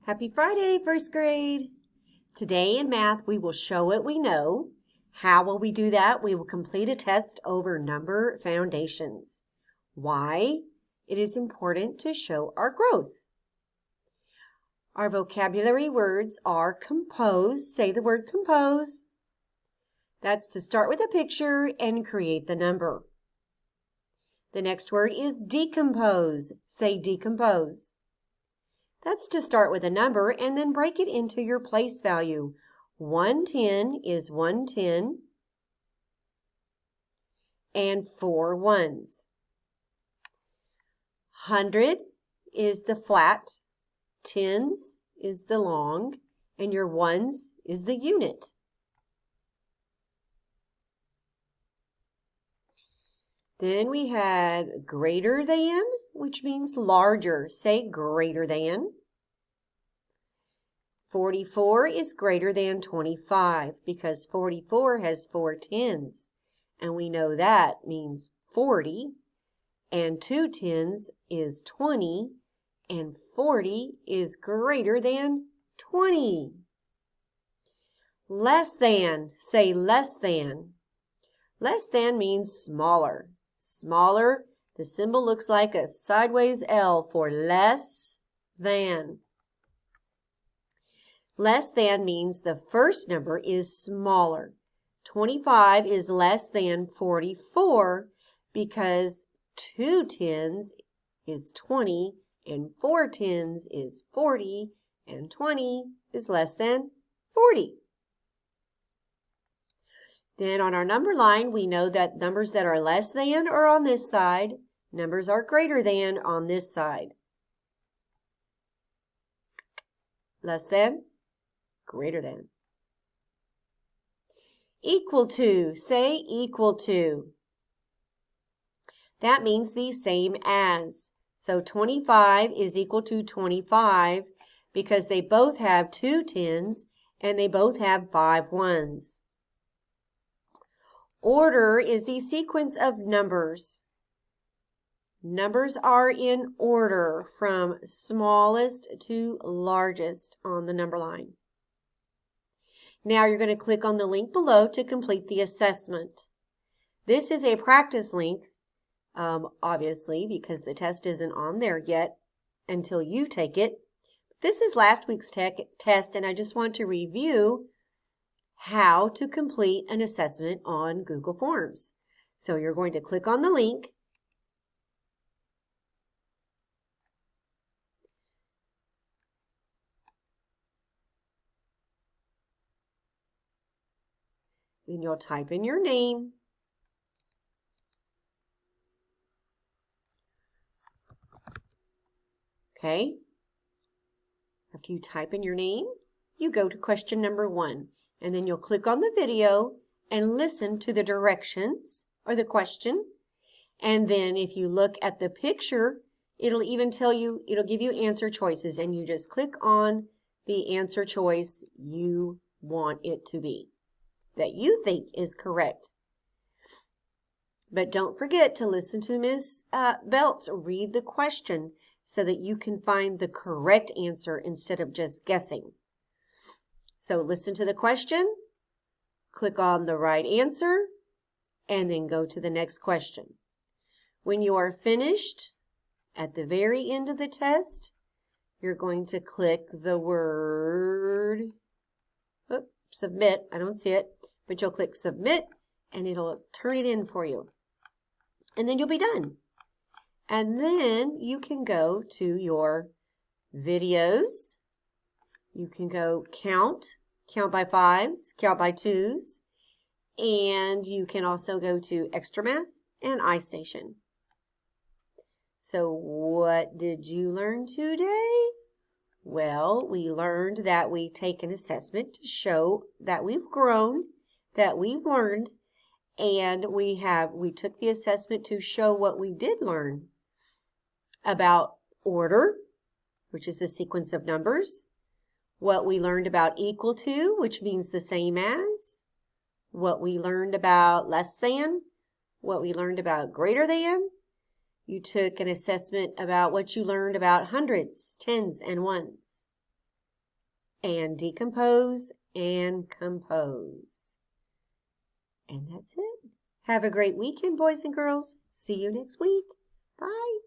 Happy Friday, first grade. Today in math, we will show what we know. How will we do that? We will complete a test over number foundations. Why? It is important to show our growth. Our vocabulary words are compose. Say the word compose. That's to start with a picture and create the number. The next word is decompose. Say decompose. That's to start with a number and then break it into your place value. 110 is 110 and 4 ones. 100 is the flat, tens is the long, and your ones is the unit. Then we had greater than, which means larger. Say greater than. 44 is greater than 25 because 44 has 4 tens. And we know that means 40. And 2 tens is 20. And 40 is greater than 20. Less than. Say less than. Less than means smaller. Smaller, the symbol looks like a sideways L for less than. Less than means the first number is smaller. 25 is less than 44 because 2 tens is 20 and 4 tens is 40 and 20 is less than 40. Then on our number line, we know that numbers that are less than are on this side. Numbers are greater than on this side. Less than, greater than. Equal to, say equal to. That means the same as. So 25 is equal to 25 because they both have 2 tens and they both have 5 ones. Order is the sequence of numbers. Numbers are in order from smallest to largest on the number line. Now you're going to click on the link below to complete the assessment. This is a practice link, obviously, because the test isn't on there yet until you take it. This is last week's test, and I just want to review how to complete an assessment on Google Forms. So you're going to click on the link. Then you'll type in your name. Okay. After you type in your name, you go to question number 1. And then you'll click on the video and listen to the directions or the question. And then if you look at the picture, it'll even tell you, it'll give you answer choices. And you just click on the answer choice you want it to be, that you think is correct. But don't forget to listen to Ms. Belts read the question so that you can find the correct answer instead of just guessing. So listen to the question, click on the right answer, and then go to the next question. When you are finished, at the very end of the test, you're going to click the word, submit, I don't see it, but you'll click submit and it'll turn it in for you. And then you'll be done. And then you can go to your videos. You can go count by 5s, count by 2s, and you can also go to Extra Math and iStation. So what did you learn today? Well, we learned that we take an assessment to show that we've grown, that we've learned, and we took the assessment to show what we did learn about order, which is the sequence of numbers, what we learned about equal to, which means the same as, what we learned about less than, what we learned about greater than. You took an assessment about what you learned about hundreds, tens, and ones. and decompose and compose. And that's it. Have a great weekend, boys and girls. See you next week. Bye.